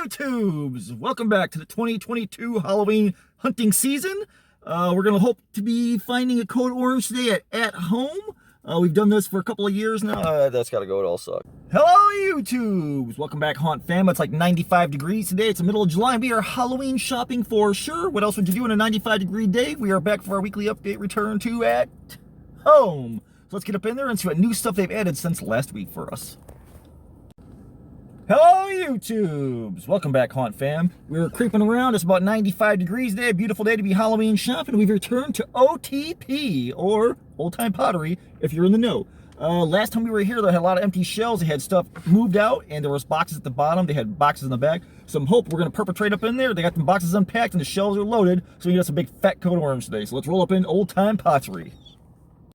YouTubes! Welcome back to the 2022 Halloween hunting season. We're going to hope to be finding a Code Orange today at home. We've done this for a couple of years now. That's got to go. It all sucks. Hello, YouTubes! Welcome back, Haunt Fam. It's like 95 degrees today. It's the middle of July. We are Halloween shopping for sure. What else would you do on a 95-degree day? We are back for our weekly update return to at home. So let's get up in there and see what new stuff they've added since last week for us. Hello, YouTubes! Welcome back, Haunt Fam. We're creeping around. It's about 95 degrees today. A beautiful day to be Halloween shopping. We've returned to OTP, or Old Time Pottery, if you're in the know. Last time we were here, they had a lot of empty shelves. They had stuff moved out, and there was boxes at the bottom. They had boxes in the back. Some hope we're going to perpetrate up in there. They got the boxes unpacked, and the shelves are loaded, so we got some big fat Code Orange today. So let's roll up in Old Time Pottery.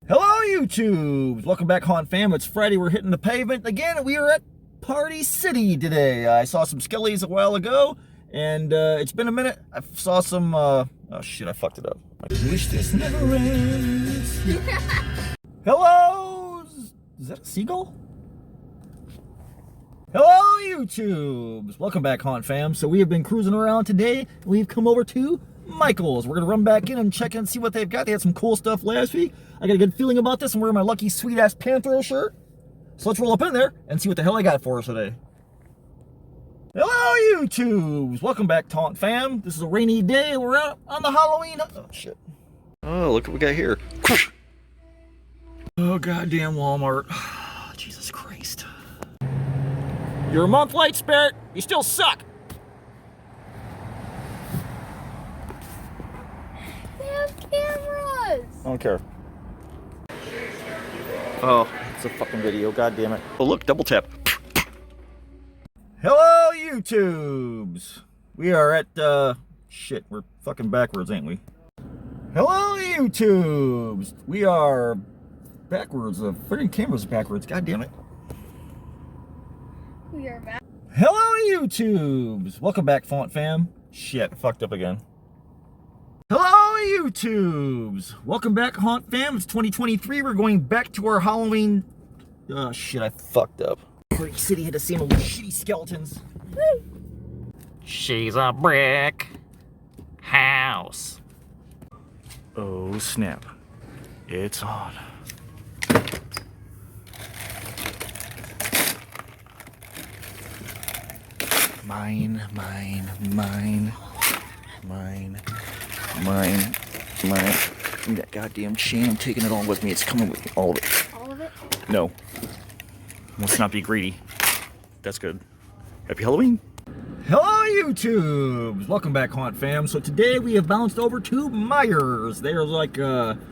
Hello, YouTubes! Welcome back, Haunt Fam. It's Friday. We're hitting the pavement again. We are at Party City today. I saw some skellies a while ago, and it's been a minute. I saw some, oh shit, I fucked it up. I wish this never ends. Hello? Is that a seagull? Hello, YouTubes! Welcome back, Haunt Fam. So we have been cruising around today. We've come over to Michael's. We're going to run back in and check and see what they've got. They had some cool stuff last week. I got a good feeling about this. I'm wearing my lucky sweet-ass Panthro shirt. So let's roll up in there and see what the hell I got for us today. Hello, YouTubes! Welcome back, Taunt Fam. This is a rainy day. We're out on the Halloween. Oh, shit. Oh, look what we got here. Oh, goddamn Walmart. Jesus Christ. You're a month late, Spirit. You still suck. They have cameras. I don't care. Oh, it's a fucking video. God damn it. Oh, look, double tap. Hello, YouTubes. We are at, shit, we're fucking backwards, ain't we? Hello, YouTubes. We are backwards. The freaking camera's backwards. God damn it. We are back. Hello, YouTubes. Welcome back, Font Fam. Shit, fucked up again. Hello, YouTubes! Welcome back, Haunt Fam. It's 2023. We're going back to our Halloween... Oh, shit, I fucked up. Party City had the same old shitty skeletons. She's a brick house. Oh, snap. It's on. Mine. Give me that goddamn chain. I'm taking it all with me. It's coming with me. All of it. All of it? No. Let's not be greedy. That's good. Happy Halloween. Hello, YouTubes! Welcome back, Haunt Fam. So today we have bounced over to Myers. They are like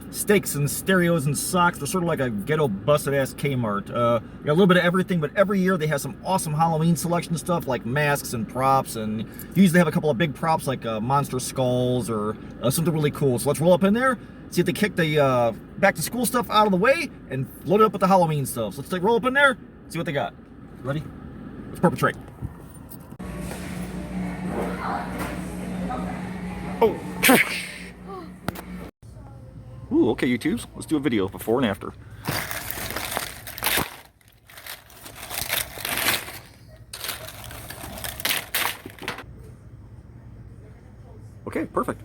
steaks and stereos and socks. They're sort of like a ghetto busted-ass Kmart. Got a little bit of everything, but every year they have some awesome Halloween selection stuff like masks and props, and usually they have a couple of big props like monster skulls or something really cool. So let's roll up in there, see if they kick the back-to-school stuff out of the way, and load it up with the Halloween stuff. So let's roll up in there, see what they got. Ready? Let's perpetrate. Oh! Ooh, okay, YouTubes. Let's do a video before and after. Okay, perfect.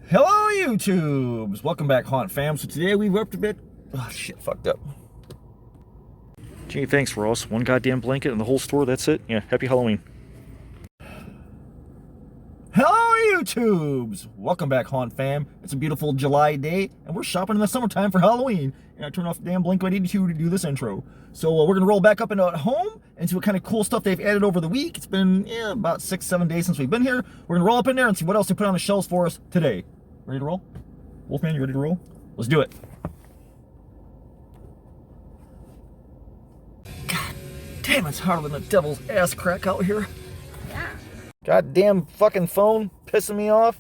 Hello, YouTubes! Welcome back, Haunt Fam. So today we've upped a bit. Oh, shit, fucked up. Gee, thanks, Ross. One goddamn blanket in the whole store, that's it? Yeah, happy Halloween. Hello, YouTubes! Welcome back, Haunt Fam. It's a beautiful July day, and we're shopping in the summertime for Halloween. And I turned off the damn Blink-182 to do this intro. So we're going to roll back up into at home and see what kind of cool stuff they've added over the week. It's been about 6-7 days since we've been here. We're going to roll up in there and see what else they put on the shelves for us today. Ready to roll? Wolfman, you ready to roll? Let's do it. God damn, it's hotter than the devil's ass crack out here. Yeah. Goddamn fucking phone pissing me off.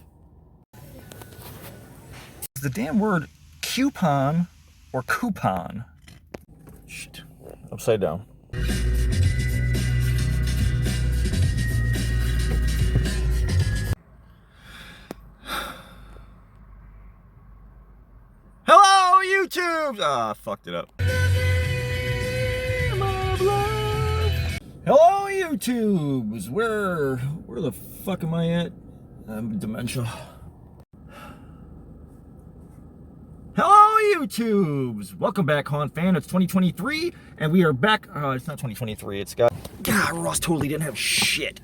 Is the damn word coupon or coupon? Shit. Upside down. Hello, YouTube! Ah, fucked it up. Hello, YouTubes! Where the fuck am I at? I'm dementia. Hello, YouTubes! Welcome back, Haunt Fan. It's 2023, and we are back. It's not 2023. It's got. God, Ross totally didn't have shit.